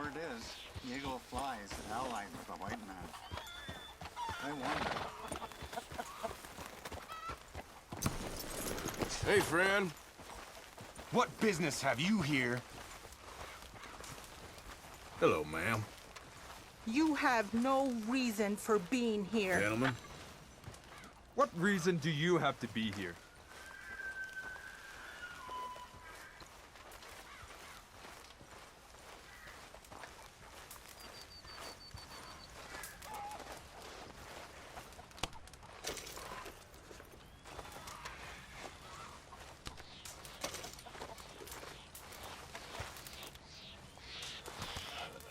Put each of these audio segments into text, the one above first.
word is, Eagle flies allied with the white man. I wonder. Hey, friend. What business have you here? Hello, ma'am. You have no reason for being here. Gentlemen. What reason do you have to be here?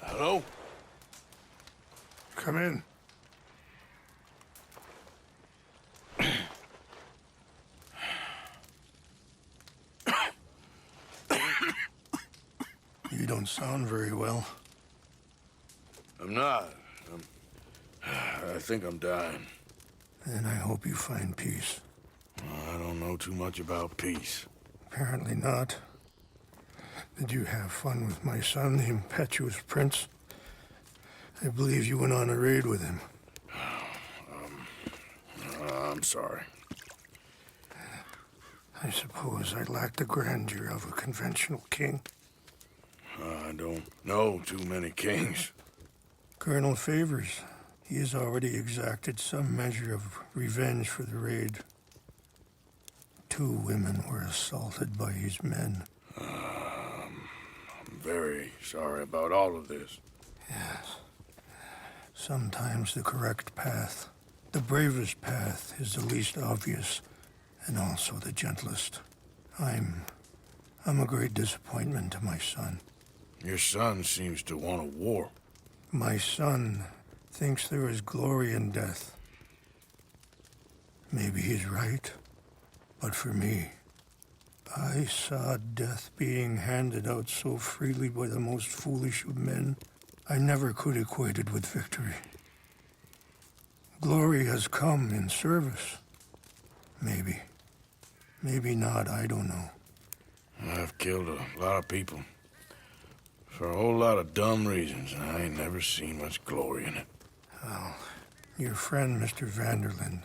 Hello? Come in. You don't sound very well. I'm not. I think I'm dying. And I hope you find peace. I don't know too much about peace. Apparently not. Did you have fun with my son, the impetuous prince? I believe you went on a raid with him. I'm sorry. I suppose I lack the grandeur of a conventional king. I don't know too many kings. Colonel Favors, he has already exacted some measure of revenge for the raid. 2 women were assaulted by his men. I'm very sorry about all of this. Yes. Sometimes the correct path, the bravest path, is the least obvious, and also the gentlest. I'm a great disappointment to my son. Your son seems to want a war. My son thinks there is glory in death. Maybe he's right, but for me, I saw death being handed out so freely by the most foolish of men, I never could equate it with victory. Glory has come in service. Maybe. Maybe not, I don't know. I've killed a lot of people. For a whole lot of dumb reasons, and I ain't never seen much glory in it. Well, your friend, Mr. Vanderlyn,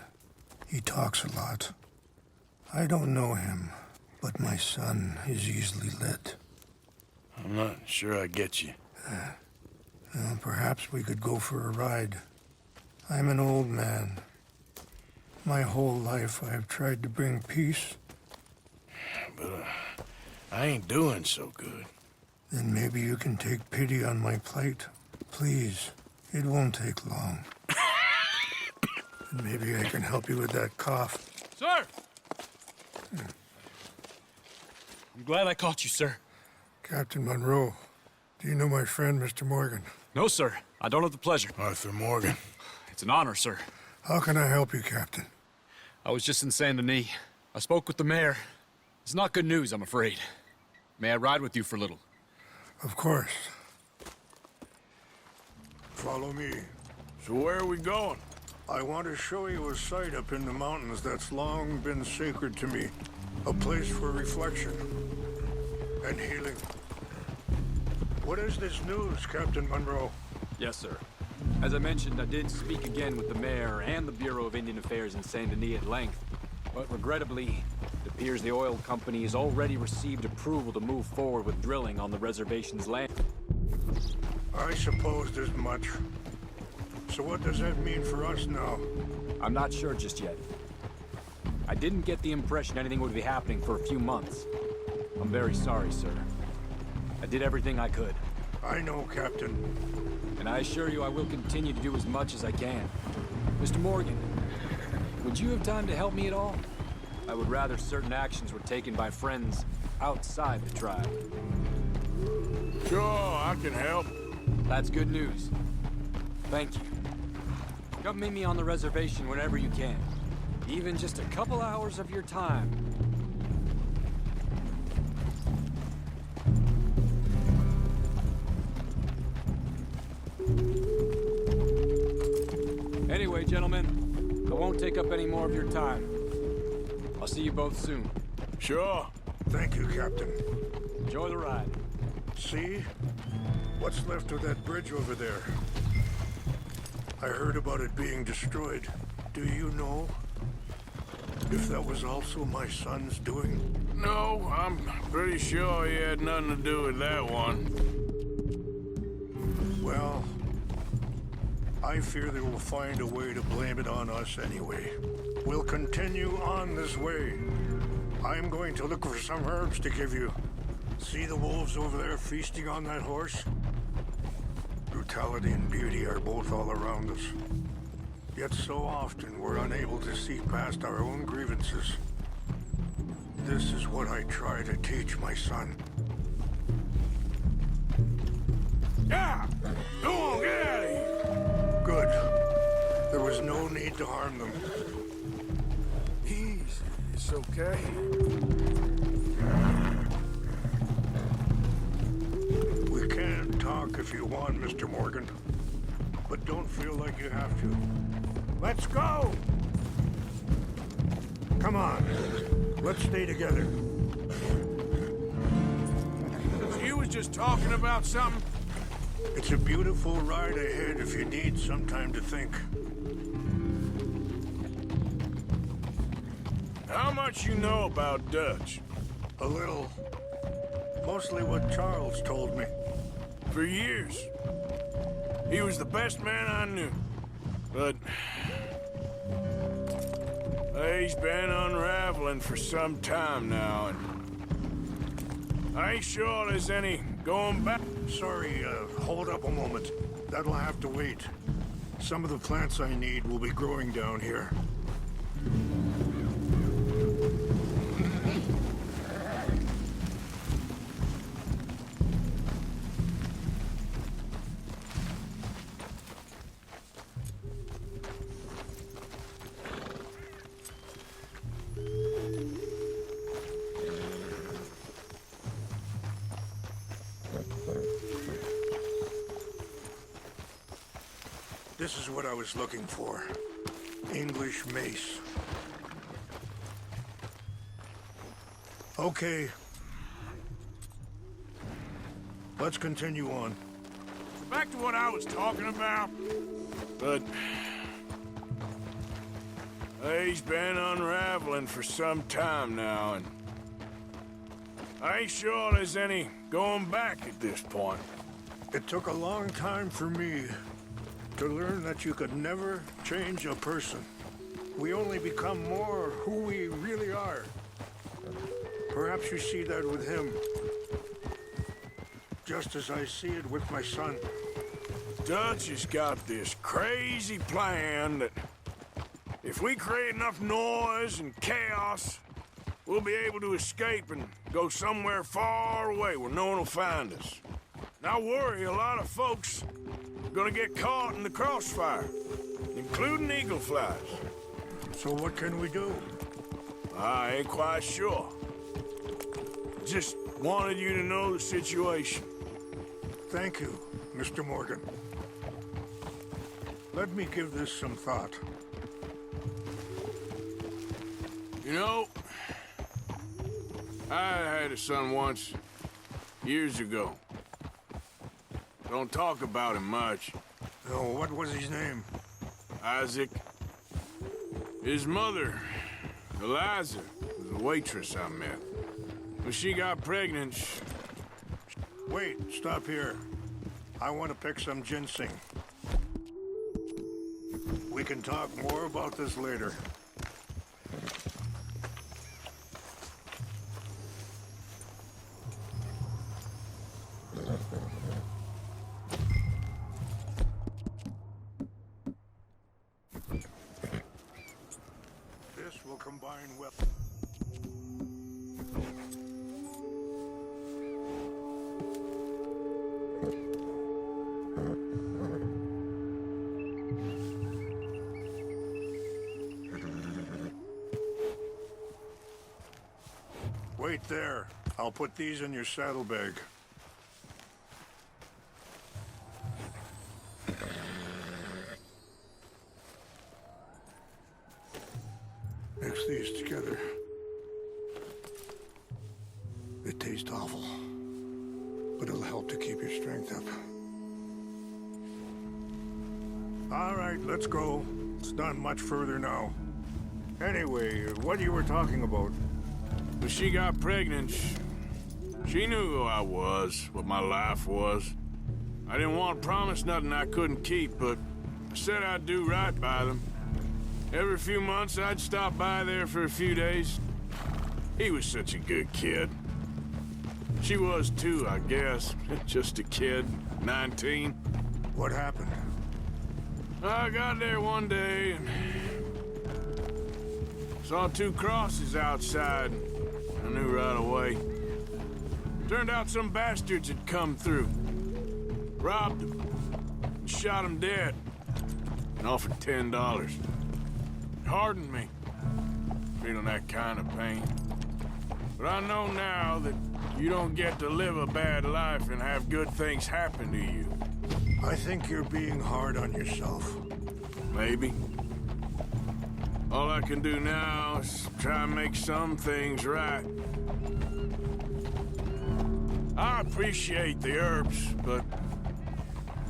he talks a lot. I don't know him, but my son is easily led. I'm not sure I get you. Well, perhaps we could go for a ride. I'm an old man. My whole life I have tried to bring peace. But I ain't doing so good. Then maybe you can take pity on my plight. Please, it won't take long. And maybe I can help you with that cough. Sir! I'm glad I caught you, sir. Captain Monroe, do you know my friend, Mr. Morgan? No, sir. I don't have the pleasure. Arthur Morgan. It's an honor, sir. How can I help you, Captain? I was just in Saint Denis. I spoke with the mayor. It's not good news, I'm afraid. May I ride with you for a little? Of course. Follow me. So where are we going? I want to show you a site up in the mountains that's long been sacred to me. A place for reflection and healing. What is this news, Captain Monroe? Yes, sir. As I mentioned, I did speak again with the mayor and the Bureau of Indian Affairs in Saint Denis at length. But regrettably, it appears the oil company has already received approval to move forward with drilling on the reservation's land. I supposed as much. So what does that mean for us now? I'm not sure just yet. I didn't get the impression anything would be happening for a few months. I'm very sorry, sir. I did everything I could. I know, Captain. And I assure you I will continue to do as much as I can. Mr. Morgan, would you have time to help me at all? I would rather certain actions were taken by friends outside the tribe. Sure, I can help. That's good news. Thank you. Come meet me on the reservation whenever you can. Even just a couple hours of your time. Anyway, gentlemen, I won't take up any more of your time. I'll see you both soon. Sure. Thank you, Captain. Enjoy the ride. See? What's left of that bridge over there? I heard about it being destroyed. Do you know if that was also my son's doing? No, I'm pretty sure he had nothing to do with that one. Well, I fear they will find a way to blame it on us anyway. We'll continue on this way. I'm going to look for some herbs to give you. See the wolves over there feasting on that horse? Brutality and beauty are both all around us. Yet so often we're unable to see past our own grievances. This is what I try to teach my son. Yeah! Go on, get out of here! Good. There was no need to harm them. Easy, it's okay. We can talk if you want, Mr. Morgan. But don't feel like you have to. Let's go! Come on. Let's stay together. You was just talking about something? It's a beautiful ride ahead if you need some time to think. How much you know about Dutch? A little. Mostly what Charles told me. For years. He was the best man I knew. But... he's been unraveling for some time now, and... I ain't sure there's any going back. Sorry, hold up a moment. That'll have to wait. Some of the plants I need will be growing down here. This is what I was looking for. English mace. Okay. Let's continue on. Back to what I was talking about. But... he's been unraveling for some time now, and... I ain't sure there's any going back at this point. It took a long time for me to learn that you could never change a person. We only become more who we really are. Perhaps you see that with him. Just as I see it with my son. Dutch has got this crazy plan that if we create enough noise and chaos, we'll be able to escape and go somewhere far away where no one will find us. And I worry a lot of folks are gonna get caught in the crossfire, including eagle flies. So what can we do? I ain't quite sure. Just wanted you to know the situation. Thank you, Mr. Morgan. Let me give this some thought. You know, I had a son once, years ago. Don't talk about him much. Oh, what was his name? Isaac. His mother, Eliza, was a waitress I met. When she got pregnant, Wait, stop here. I want to pick some ginseng. We can talk more about this later. This will combine well. Wait there. I'll put these in your saddlebag. Mix these together. It tastes awful. but it'll help to keep your strength up. All right, let's go. It's not much further now. Anyway, what you were talking about? When she got pregnant, she knew who I was, what my life was. I didn't want to promise nothing I couldn't keep, but I said I'd do right by them. Every few months, I'd stop by there for a few days. He was such a good kid. She was too, I guess. Just a kid, 19. What happened? I got there one day and saw 2 crosses outside. I knew right away. Turned out some bastards had come through. Robbed him. And shot him dead. And offered $10. It hardened me. Feeling that kind of pain. But I know now that you don't get to live a bad life and have good things happen to you. I think you're being hard on yourself. Maybe. All I can do now is try and make some things right. I appreciate the herbs, but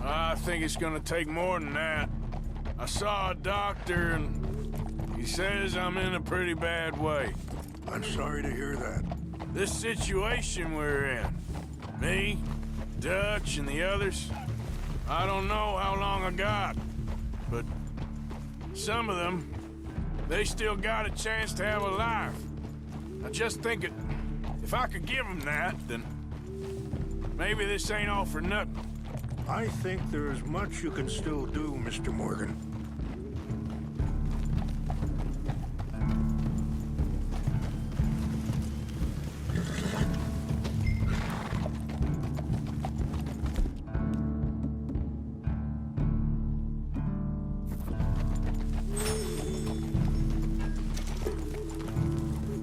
I think it's gonna take more than that. I saw a doctor and he says I'm in a pretty bad way. I'm sorry to hear that. This situation we're in, me, Dutch, and the others, I don't know how long I got, but some of them, they still got a chance to have a life. I just think if I could give them that, then maybe this ain't all for nothing. I think there is much you can still do, Mr. Morgan.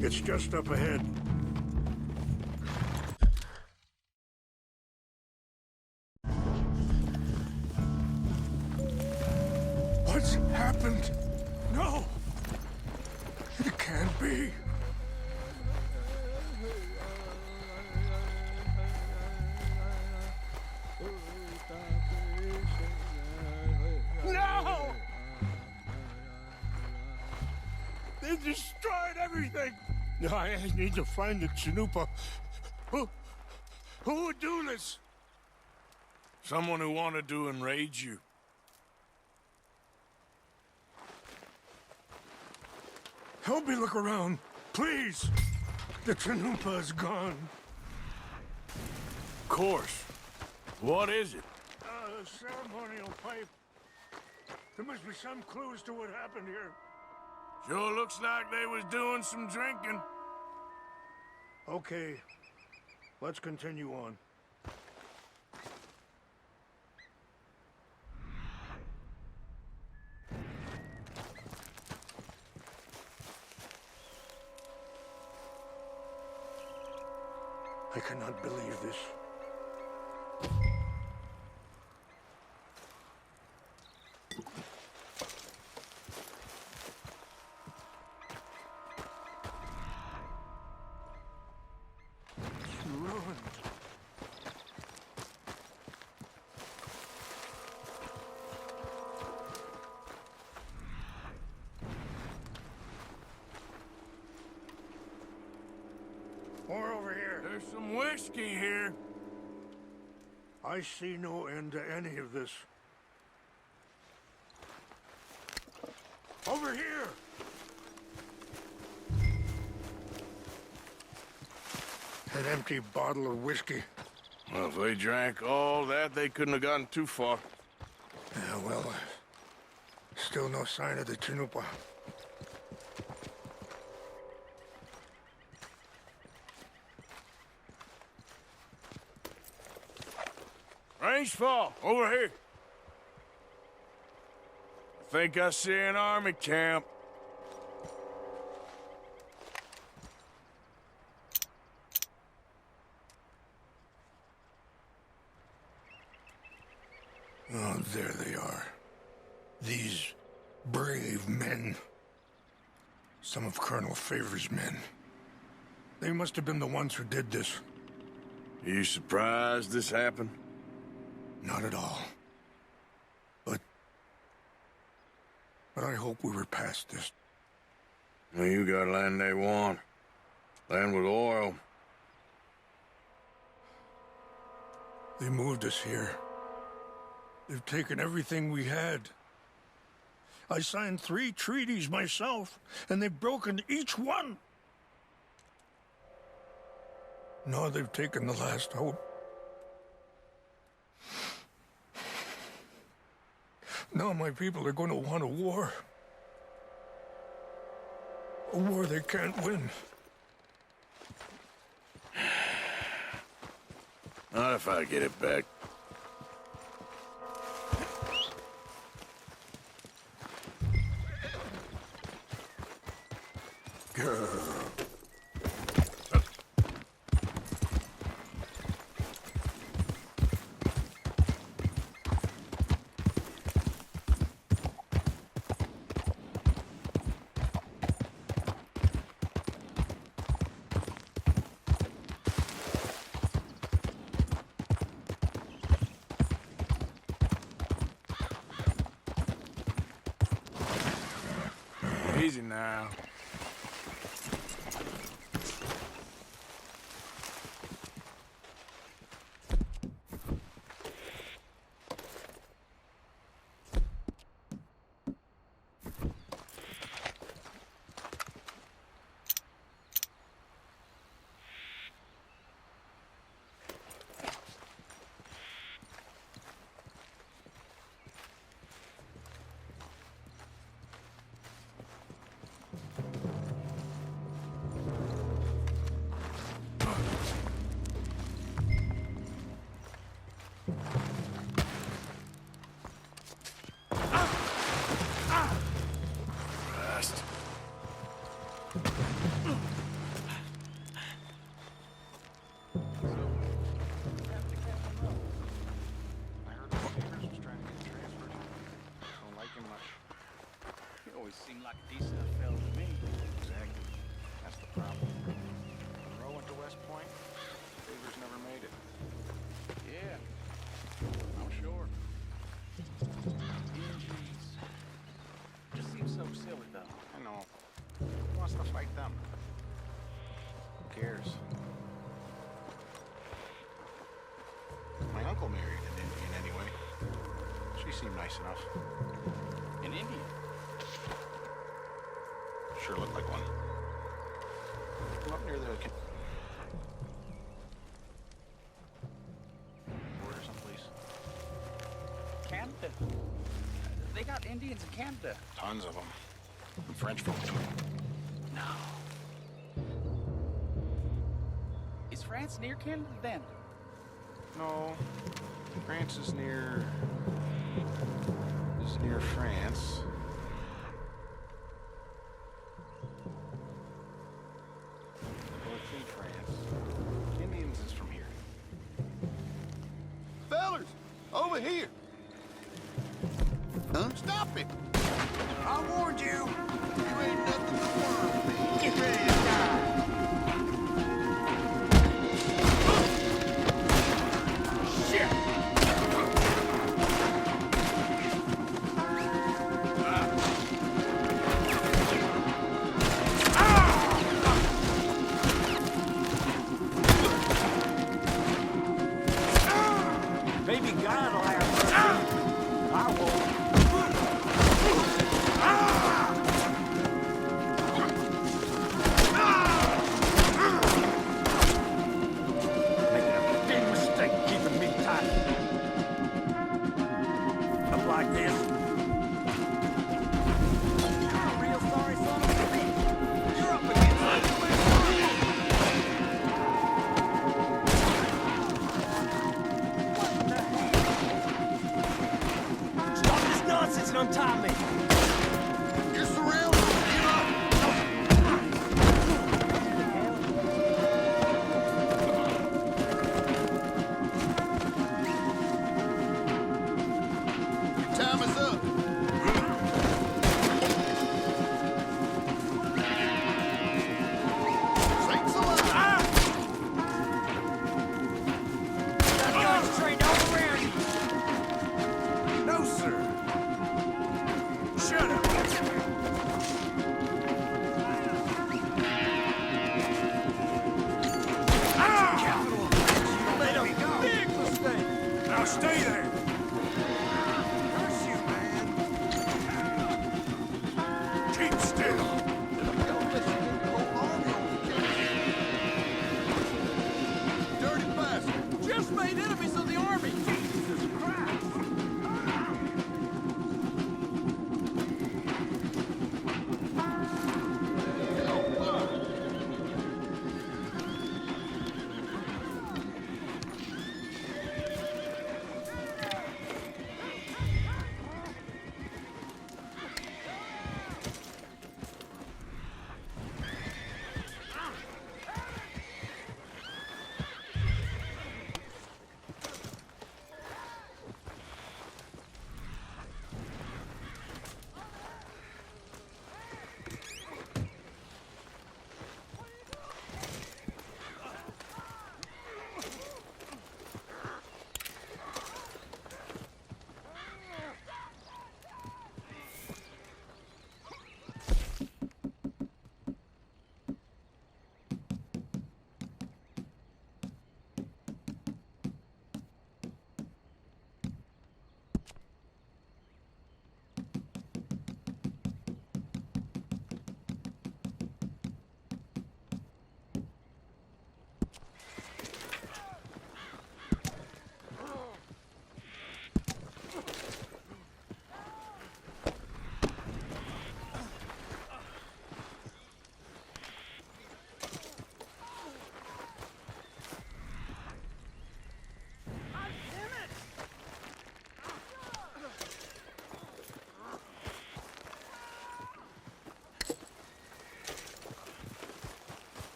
It's just up ahead. What's happened? No! It can't be. No! They destroyed everything! I need to find the Chanupa. Who would do this? Someone who wanted to enrage you. Help me look around, please. The Chanupa is gone. Of course. What is it? A ceremonial pipe. There must be some clues to what happened here. Sure looks like they was doing some drinking. Okay, let's continue on. I cannot believe this. It's ruined. More over here. There's some whiskey here. I see no end to any of this. Over here! An empty bottle of whiskey. Well, if they drank all that, they couldn't have gotten too far. Yeah, well, still no sign of the Chanupa. Range fall, over here. I think I see an army camp. Oh, there they are. These brave men. Some of Colonel Favor's men. They must have been the ones who did this. You surprised this happened? Not at all. But I hope we were past this. Well, you got land they want. Land with oil. They moved us here. They've taken everything we had. I signed 3 treaties myself, and they've broken each one. Now they've taken the last hope. Now my people are going to want a war. A war they can't win. Not if I get it back. Girl. Easy now. Seemed like a decent enough fellow to me. Exactly. That's the problem. When Roe went to West Point, Favors never made it. Yeah, I'm sure. Jeez. Just seems so silly, though. I know. Who wants to fight them? Who cares? My uncle married an Indian anyway. She seemed nice enough. An Indian? Sure looked like one. From up near the border someplace. Canada. They got Indians in Canada. Tons of them. And French folk too. No. Is France near Canada then? No. France is near France. Well, it's in France. Indians is from here. Fellers, over here. Huh? Stop it! I warned you. You ain't nothing but worm, man. Get ready to die. Maybe God will have mercy. I won't. Making a big mistake keeping me tight. Up like this. You're a real sorry son of a bitch. You're up against it. Stop this nonsense and untie me. You're surrounded. Get up. Your time is up. Sakes alive.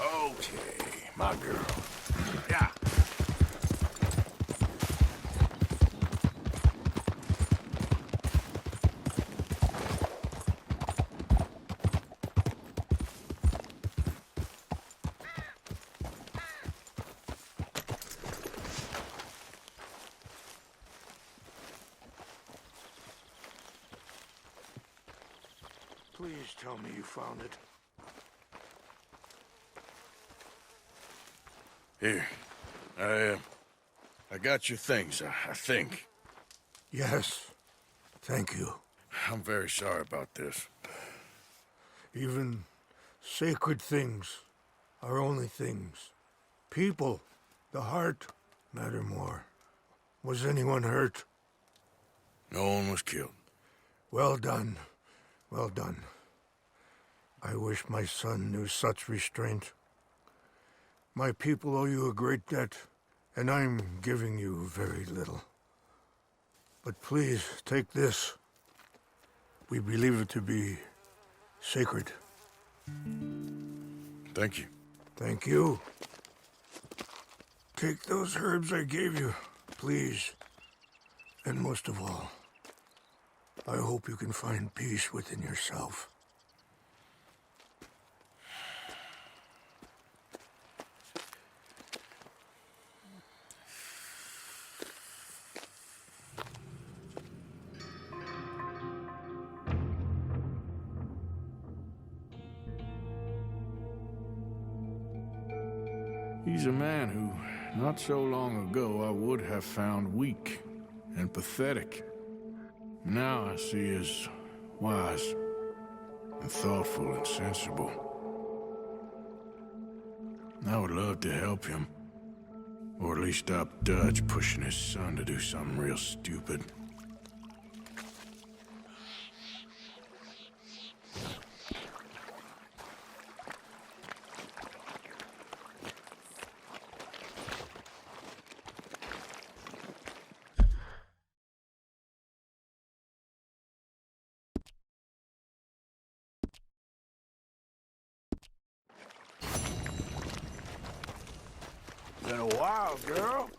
Okay, my girl. Yeah. Please tell me you found it. Here. I got your things, I think. Yes. Thank you. I'm very sorry about this. Even sacred things are only things. People, the heart, matter more. Was anyone hurt? No one was killed. Well done. Well done. I wish my son knew such restraint. My people owe you a great debt, and I'm giving you very little. But please, take this. We believe it to be sacred. Thank you. Thank you. Take those herbs I gave you, please. And most of all, I hope you can find peace within yourself. He's a man who, not so long ago, I would have found weak and pathetic. Now I see as wise and thoughtful and sensible. I would love to help him, or at least stop Dutch pushing his son to do something real stupid. Been a while, girl.